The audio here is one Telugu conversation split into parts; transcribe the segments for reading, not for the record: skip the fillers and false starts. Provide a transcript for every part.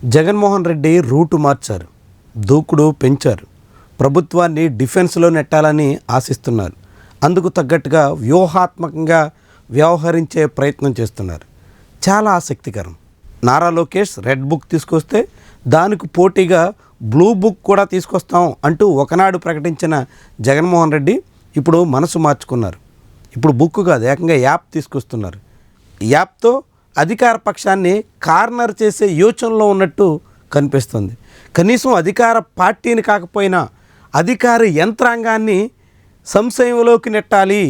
జగన్మోహన్ రెడ్డి రూటు మార్చారు, దూకుడు పెంచారు, ప్రభుత్వాన్ని డిఫెన్స్లో నెట్టాలని ఆశిస్తున్నారు. అందుకు తగ్గట్టుగా వ్యూహాత్మకంగా వ్యవహరించే ప్రయత్నం చేస్తున్నారు. చాలా ఆసక్తికరం. నారా లోకేష్ రెడ్ బుక్ తీసుకొస్తే దానికి పోటీగా బ్లూ బుక్ కూడా తీసుకొస్తాం అంటూ ఒకనాడు ప్రకటించిన జగన్మోహన్ రెడ్డి ఇప్పుడు మనసు మార్చుకున్నారు. ఇప్పుడు బుక్ కాదు, ఏకంగా యాప్ తీసుకొస్తున్నారు. యాప్తో అధికార పక్షాన్ని కార్నర్ చేసే యోచనలో ఉన్నట్టు కనిపిస్తుంది. కనీసం అధికార పార్టీని కాకపోయినా అధికార యంత్రాంగాన్ని సంశయంలోకి నెట్టాలి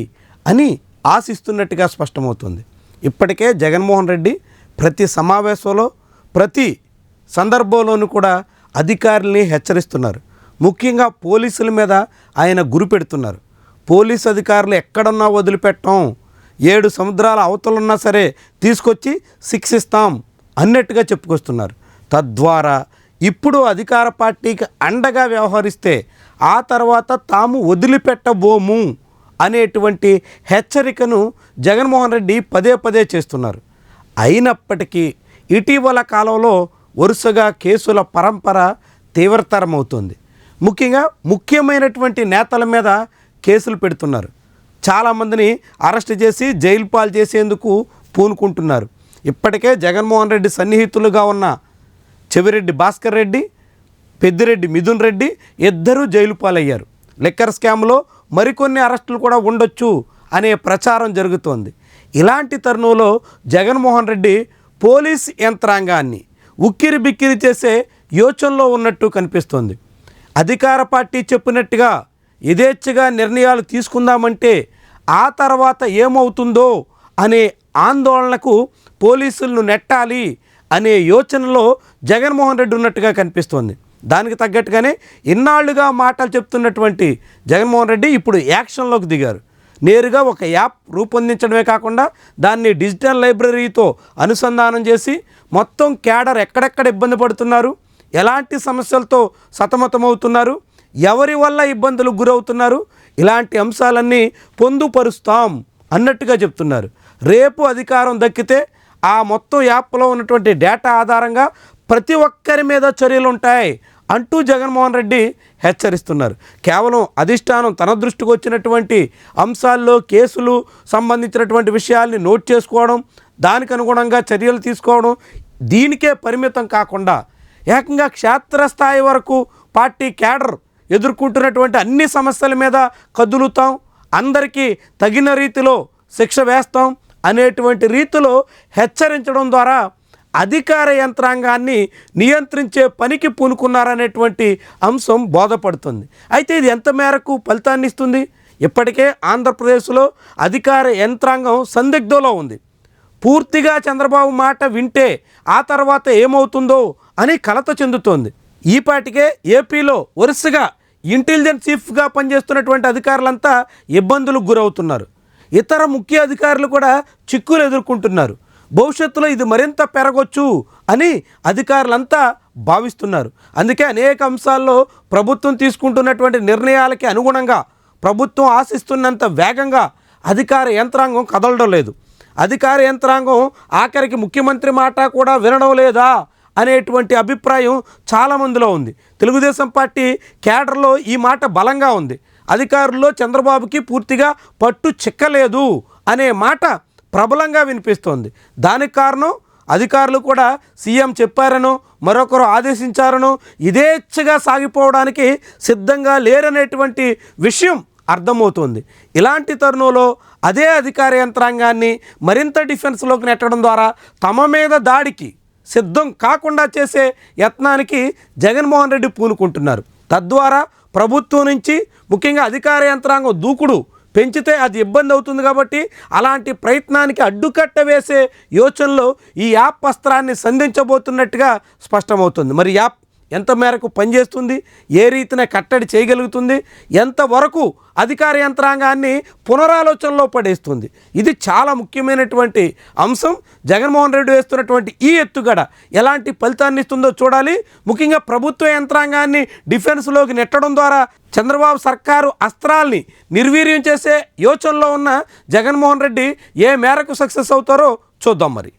అని ఆశిస్తున్నట్టుగా స్పష్టమవుతుంది. ఇప్పటికే జగన్మోహన్ రెడ్డి ప్రతి సమావేశంలో ప్రతి సందర్భంలోనూ కూడా అధికారుల్ని హెచ్చరిస్తున్నారు. ముఖ్యంగా పోలీసుల మీద ఆయన గురి పెడుతున్నారు. పోలీసు అధికారులు ఎక్కడున్నా వదిలిపెట్టం, 7 సముద్రాల అవతలున్నా సరే తీసుకొచ్చి శిక్షిస్తాం అన్నట్టుగా చెప్పుకొస్తున్నారు. తద్వారా ఇప్పుడు అధికార పార్టీకి అండగా వ్యవహరిస్తే ఆ తర్వాత తాము వదిలిపెట్టబోము అనేటువంటి హెచ్చరికను జగన్మోహన్ రెడ్డి పదే పదే చేస్తున్నారు. అయినప్పటికీ ఇటీవల కాలంలో వరుసగా కేసుల పరంపర తీవ్రతరమవుతుంది. ముఖ్యంగా ముఖ్యమైనటువంటి నేతల మీద కేసులు పెడుతున్నారు. చాలామందిని అరెస్ట్ చేసి జైలు పాలు చేసేందుకు పూనుకుంటున్నారు. ఇప్పటికే జగన్మోహన్ రెడ్డి సన్నిహితులుగా ఉన్న చెవిరెడ్డి భాస్కర్ రెడ్డి, పెద్దిరెడ్డి మిథున్ రెడ్డి ఇద్దరూ జైలు పాలయ్యారు. లిక్కర్ స్కామ్లో మరికొన్ని అరెస్టులు కూడా ఉండొచ్చు అనే ప్రచారం జరుగుతోంది. ఇలాంటి తరుణంలో జగన్మోహన్ రెడ్డి పోలీస్ యంత్రాంగాన్ని ఉక్కిరి బిక్కిరి చేసే యోచనలో ఉన్నట్టు కనిపిస్తోంది. అధికార పార్టీ చెప్పినట్టుగా యథేచ్ఛగా నిర్ణయాలు తీసుకుందామంటే ఆ తర్వాత ఏమవుతుందో అనే ఆందోళనకు పోలీసులను నెట్టాలి అనే యోచనలో జగన్మోహన్ రెడ్డి ఉన్నట్టుగా కనిపిస్తోంది. దానికి తగ్గట్టుగానే ఇన్నాళ్లుగా మాటలు చెప్తున్నటువంటి జగన్మోహన్ రెడ్డి ఇప్పుడు యాక్షన్లోకి దిగారు. నేరుగా ఒక యాప్ రూపొందించడమే కాకుండా దాన్ని డిజిటల్ లైబ్రరీతో అనుసంధానం చేసి మొత్తం క్యాడర్ ఎక్కడెక్కడ ఇబ్బంది పడుతున్నారు, ఎలాంటి సమస్యలతో సతమతమవుతున్నారు, ఎవరి వల్ల ఇబ్బందులకు గురవుతున్నారు, ఇలాంటి అంశాలన్నీ పొందుపరుస్తాం అన్నట్టుగా చెప్తున్నారు. రేపు అధికారం దక్కితే ఆ మొత్తం యాప్లో ఉన్నటువంటి డేటా ఆధారంగా ప్రతి ఒక్కరి మీద చర్యలు ఉంటాయి అంటూ జగన్మోహన్ రెడ్డి హెచ్చరిస్తున్నారు. కేవలం అధిష్టానం తన దృష్టికి వచ్చినటువంటి అంశాల్లో కేసులు సంబంధించినటువంటి విషయాల్ని నోట్ చేసుకోవడం, దానికి అనుగుణంగా చర్యలు తీసుకోవడం, దీనికే పరిమితం కాకుండా ఏకంగా క్షేత్రస్థాయి వరకు పార్టీ క్యాడర్ ఎదుర్కొంటున్నటువంటి అన్ని సమస్యల మీద కదులుతాం, అందరికీ తగిన రీతిలో శిక్ష వేస్తాం అనేటువంటి రీతిలో హెచ్చరించడం ద్వారా అధికార యంత్రాంగాన్ని నియంత్రించే పనికి పూనుకున్నారనేటువంటి అంశం బోధపడుతుంది. అయితే ఇది ఎంత మేరకు ఫలితాన్ని ఇస్తుంది? ఇప్పటికే ఆంధ్రప్రదేశ్లో అధికార యంత్రాంగం సందిగ్ధంలో ఉంది. పూర్తిగా చంద్రబాబు మాట వింటే ఆ తర్వాత ఏమవుతుందో అని కలత చెందుతోంది. ఈపాటికే ఏపీలో వరుసగా ఇంటెలిజెన్స్ చీఫ్గా పనిచేస్తున్నటువంటి అధికారులంతా ఇబ్బందులకు గురవుతున్నారు. ఇతర ముఖ్య అధికారులు కూడా చిక్కులు ఎదుర్కొంటున్నారు. భవిష్యత్తులో ఇది మరింత పెరగొచ్చు అని అధికారులంతా భావిస్తున్నారు. అందుకే అనేక అంశాల్లో ప్రభుత్వం తీసుకుంటున్నటువంటి నిర్ణయాలకి అనుగుణంగా ప్రభుత్వం ఆశిస్తున్నంత వేగంగా అధికార యంత్రాంగం కదలడం లేదు. అధికార యంత్రాంగం ఆఖరికి ముఖ్యమంత్రి మాట కూడా వినడం లేదా అనేటువంటి అభిప్రాయం చాలామందిలో ఉంది. తెలుగుదేశం పార్టీ క్యాడర్లో ఈ మాట బలంగా ఉంది. అధికారుల్లో చంద్రబాబుకి పూర్తిగా పట్టు చిక్కలేదు అనే మాట ప్రబలంగా వినిపిస్తోంది. దానికి కారణం అధికారులు కూడా సీఎం చెప్పారనో మరొకరు ఆదేశించారనో యథేచ్ఛగా సాగిపోవడానికి సిద్ధంగా లేరనేటువంటి విషయం అర్థమవుతుంది. ఇలాంటి తరుణంలో అదే అధికార యంత్రాంగాన్ని మరింత డిఫెన్స్లోకి నెట్టడం ద్వారా తమ మీద దాడికి సిద్ధం కాకుండా చేసే యత్నానికి జగన్మోహన్ రెడ్డి పూనుకుంటున్నారు. తద్వారా ప్రభుత్వం నుంచి ముఖ్యంగా అధికార యంత్రాంగం దూకుడు పెంచితే అది ఇబ్బంది అవుతుంది. కాబట్టి అలాంటి ప్రయత్నానికి అడ్డుకట్ట వేసే యోచనలో ఈ యాప్ అస్త్రాన్ని సంధించబోతున్నట్టుగా స్పష్టమవుతుంది. మరి యాప్ ఎంత మేరకు పనిచేస్తుంది, ఏ రీతిన కట్టడి చేయగలుగుతుంది, ఎంతవరకు అధికార యంత్రాంగాన్ని పునరాలోచనలో పడేస్తుంది, ఇది చాలా ముఖ్యమైనటువంటి అంశం. జగన్మోహన్ రెడ్డి వేస్తున్నటువంటి ఈ ఎత్తుగడ ఎలాంటి ఫలితాన్ని ఇస్తుందో చూడాలి. ముఖ్యంగా ప్రభుత్వ యంత్రాంగాన్ని డిఫెన్స్లోకి నెట్టడం ద్వారా చంద్రబాబు సర్కారు అస్త్రాల్ని నిర్వీర్యం చేసే యోచనలో ఉన్న జగన్మోహన్ రెడ్డి ఏ మేరకు సక్సెస్ అవుతారో చూద్దాం మరి.